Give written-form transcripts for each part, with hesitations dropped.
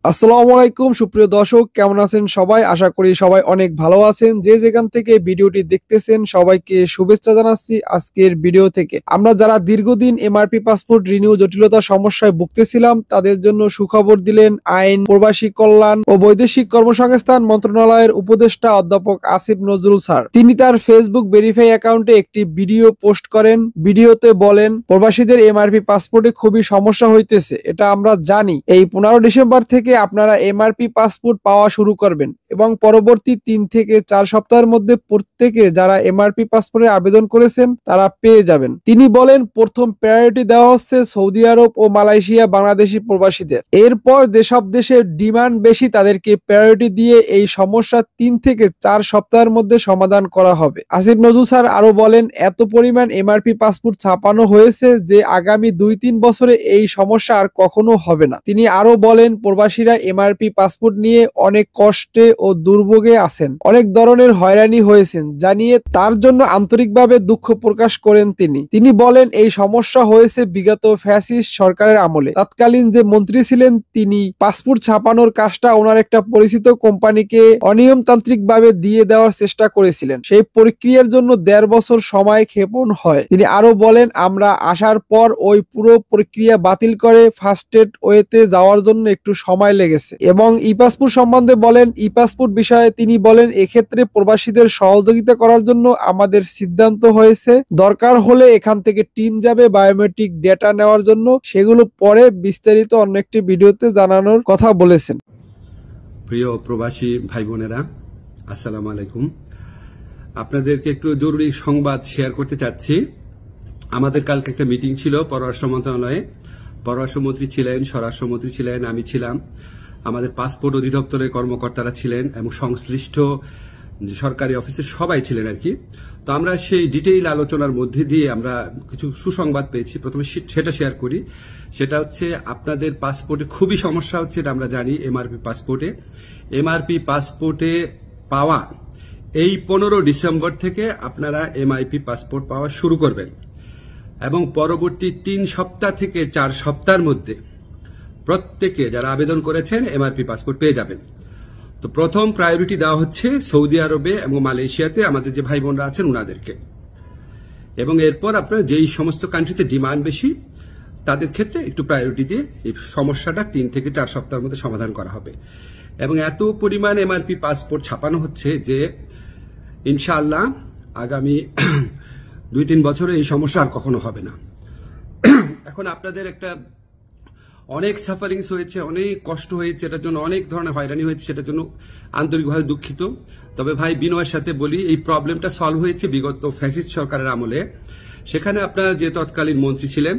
আসসালামু আলাইকুম সুপ্রিয় দর্শক, কেমন আছেন সবাই? আশা করি সবাই অনেক ভালো আছেন। যে যেখান থেকে ভিডিওটি দেখতেছেন সবাইকে শুভেচ্ছা জানাচ্ছি আজকের ভিডিও থেকে। আমরা যারা দীর্ঘদিন এমআরপি পাসপোর্ট রিনিউ জটিলতা সমস্যায় ভুগতেছিলাম তাদের জন্য সুখবর দিলেন আইন, প্রবাসী কল্যাণ ও বৈদেশিক কর্মসংস্থান মন্ত্রণালয়ের উপদেষ্টা অধ্যাপক আসিফ নজরুল স্যার। তিনি তার ফেসবুক ভেরিফাই অ্যাকাউন্টে একটি ভিডিও পোস্ট করেন। ভিডিওতে বলেন, প্রবাসীদের এমআরপি পাসপোর্টে খুবই সমস্যা হইতেছে, এটা আমরা জানি। এই 15 ডিসেম্বর থেকে আপনারা এমআরপি পাসপোর্ট পাওয়া শুরু করবেন এবং পরবর্তী 3 থেকে 4 সপ্তাহের মধ্যে প্রত্যেকে যারা এমআরপি পাসপোর্টের আবেদন করেছেন তারা পেয়ে যাবেন। তিনি বলেন, প্রথম প্রায়োরিটি দেওয়া হচ্ছে সৌদি আরব ও মালয়েশিয়া বাংলাদেশি প্রবাসীদের। এরপর যেসব দেশের ডিমান্ড বেশি তাদেরকে প্রায়োরিটি দিয়ে এই সমস্যা 3 থেকে 4 সপ্তাহের মধ্যে সমাধান করা হবে। আসিফ নজরুল স্যার আরো বলেন, এত পরিমাণ এমআরপি পাসপোর্ট ছাপানো হয়েছে যে আগামী 2-3 বছরে এই সমস্যা আর কখনো হবে না। তিনি আরো বলেন, প্রবাসীরা এমআরপি পাসপোর্ট নিয়ে অনেক কষ্টে ও দুর্ভোগে আছেন, অনেক ধরনের হয়রানি হয়েছেন জানিয়ে তার জন্য আন্তরিকভাবে দুঃখ প্রকাশ করেন। তিনি বলেন, এই সমস্যা হয়েছে বিগত ফ্যাসিস্ট সরকারের আমলে। তৎকালীন যে মন্ত্রী ছিলেন তিনি পাসপোর্ট ছাপানোর কাজটা ওনার একটা পরিচিত কোম্পানিকে অনিয়মতান্ত্রিক ভাবে দিয়ে দেওয়ার চেষ্টা করেছিলেন। সেই প্রক্রিয়ার জন্য 1.5 বছর সময় ক্ষেপণ হয়। তিনি আরো বলেন, আমরা আসার পর ওই পুরো প্রক্রিয়া বাতিল করে ফাস্টেড ওয়েতে যাওয়ার জন্য একটু সময় লেগেছে। এবং ই পাসপোর্ট সম্বন্ধে বলেন, ই পাসপোর্ট বিষয়ে তিনি বলেন, এক্ষেত্রে প্রবাসীদের সহযোগিতা করার জন্য আমাদের সিদ্ধান্ত হয়েছে দরকার হলে এখান থেকে টিম যাবে বায়োমেট্রিক ডেটা নেওয়ার জন্য, সেগুলো পরে বিস্তারিত অন্য একটি ভিডিওতে জানানোর কথা বলেছেন। প্রিয় প্রবাসী ভাই বোনেরা, আসসালামু আলাইকুম। আপনাদেরকে একটু জরুরি সংবাদ শেয়ার করতে চাচ্ছি। আমাদের কালকে একটা মিটিং ছিল পররাষ্ট্র মন্ত্রণালয়ে। পররাষ্ট্রমন্ত্রী ছিলেন, স্বরাষ্ট্রমন্ত্রী ছিলেন, আমি ছিলাম, আমাদের পাসপোর্ট অধিদপ্তরের কর্মকর্তারা ছিলেন এবং সংশ্লিষ্ট সরকারি অফিসের সবাই ছিলেন আর কি। তো আমরা সেই ডিটেইল আলোচনার মধ্যে দিয়ে আমরা কিছু সুসংবাদ পেয়েছি। প্রথমে সেটা শেয়ার করি। সেটা হচ্ছে, আপনাদের পাসপোর্টে খুবই সমস্যা হচ্ছে, এটা আমরা জানি। এমআরপি পাসপোর্টে পাওয়া এই 15 ডিসেম্বর থেকে আপনারা এমআইপি পাসপোর্ট পাওয়া শুরু করবেন এবং পরবর্তী 3 সপ্তাহ থেকে 4 সপ্তাহের মধ্যে প্রত্যেকে যারা আবেদন করেছেন এমআরপি পাসপোর্ট পেয়ে যাবেন। তো প্রথম প্রায়োরিটি দেওয়া হচ্ছে সৌদি আরবে এবং মালয়েশিয়াতে আমাদের যে ভাই বোনরা আছেন উনাদেরকে, এবং এরপর আপনার যেই সমস্ত কান্ট্রিতে ডিমান্ড বেশি তাদের ক্ষেত্রে একটু প্রায়োরিটি দিয়ে এই সমস্যাটা 3 থেকে 4 সপ্তাহের মধ্যে সমাধান করা হবে। এবং এত পরিমাণ এমআরপি পাসপোর্ট ছাপানো হচ্ছে যে ইনশাআল্লাহ আগামী 2-3 বছরে এই সমস্যা আর কখনো হবে না। এখন আপনাদের একটা অনেক সাফারিংস হয়েছে, অনেক কষ্ট হয়েছে, এটার জন্য অনেক ধরনের হয়রানি হয়েছে, সেটার জন্য আন্তরিকভাবে দুঃখিত। তবে ভাই বিনয়ের সাথে বলি, এই প্রবলেমটা সলভ হয়েছে বিগত ফ্যাসিস্ট সরকারের আমলে। সেখানে আপনার যে তৎকালীন মন্ত্রী ছিলেন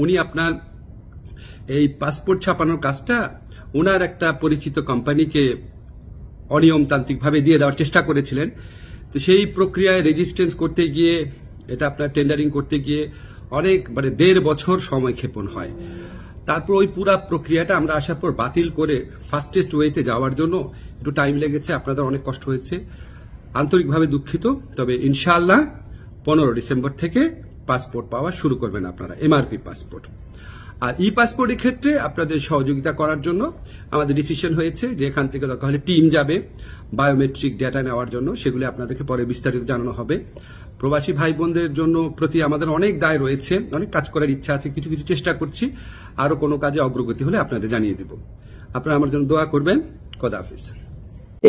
উনি আপনার এই পাসপোর্ট ছাপানোর কাজটা ওনার একটা পরিচিত কোম্পানিকে অনিয়মতান্ত্রিকভাবে দিয়ে দেওয়ার চেষ্টা করেছিলেন। তো সেই প্রক্রিয়ায় রেজিস্ট্রেন্স করতে গিয়ে, এটা আপনার টেন্ডারিং করতে গিয়ে অনেক 1.5 বছর সময় ক্ষেপণ হয়। তারপর ওই পুরা প্রক্রিয়াটা আমরা আসার পর বাতিল করে ফাস্টেস্ট ওয়েতে যাওয়ার জন্য একটু টাইম লেগেছে, আপনাদের অনেক কষ্ট হয়েছে, আন্তরিকভাবে দুঃখিত। তবে ইনশাআল্লাহ 15 ডিসেম্বর থেকে পাসপোর্ট পাওয়া শুরু করবেন আপনারা, এমআরপি পাসপোর্ট। আর ই পাসপোর্টের ক্ষেত্রে আপনাদের সহযোগিতা করার জন্য আমাদের ডিসিশন হয়েছে যে এখান থেকে দরকার হলে টিম যাবে বায়োমেট্রিক ডেটা নেওয়ার জন্য, সেগুলি আপনাদেরকে পরে বিস্তারিত জানানো হবে। প্রবাসী ভাই বোনদের জন্য প্রতি আমাদের অনেক দায় রয়েছে, অনেক কাজ করার ইচ্ছা আছে, কিছু কিছু চেষ্টা করছি। আরো কোনো কাজে অগ্রগতি হলে আপনাদের জানিয়ে দেব। আপনারা আমার জন্য দোয়া করবেন। খোদা হাফিজ।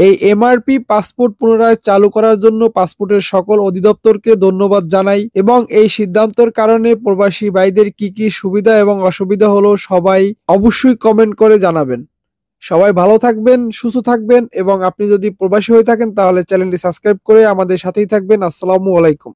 এই এমআরপি পাসপোর্ট পুনরায় চালু করার জন্য পাসপোর্টের সকল অধিদপ্তরকে ধন্যবাদ জানাই এবং এই সিদ্ধান্তের কারণে প্রবাসী ভাইদের কি কি সুবিধা এবং অসুবিধা হলো সবাই অবশ্যই কমেন্ট করে জানাবেন। সবাই ভালো থাকবেন, সুস্থ থাকবেন এবং আপনি যদি প্রবাসী হয়ে থাকেন তাহলে চ্যানেলটি সাবস্ক্রাইব করে আমাদের সাথেই থাকবেন। আসসালামু আলাইকুম।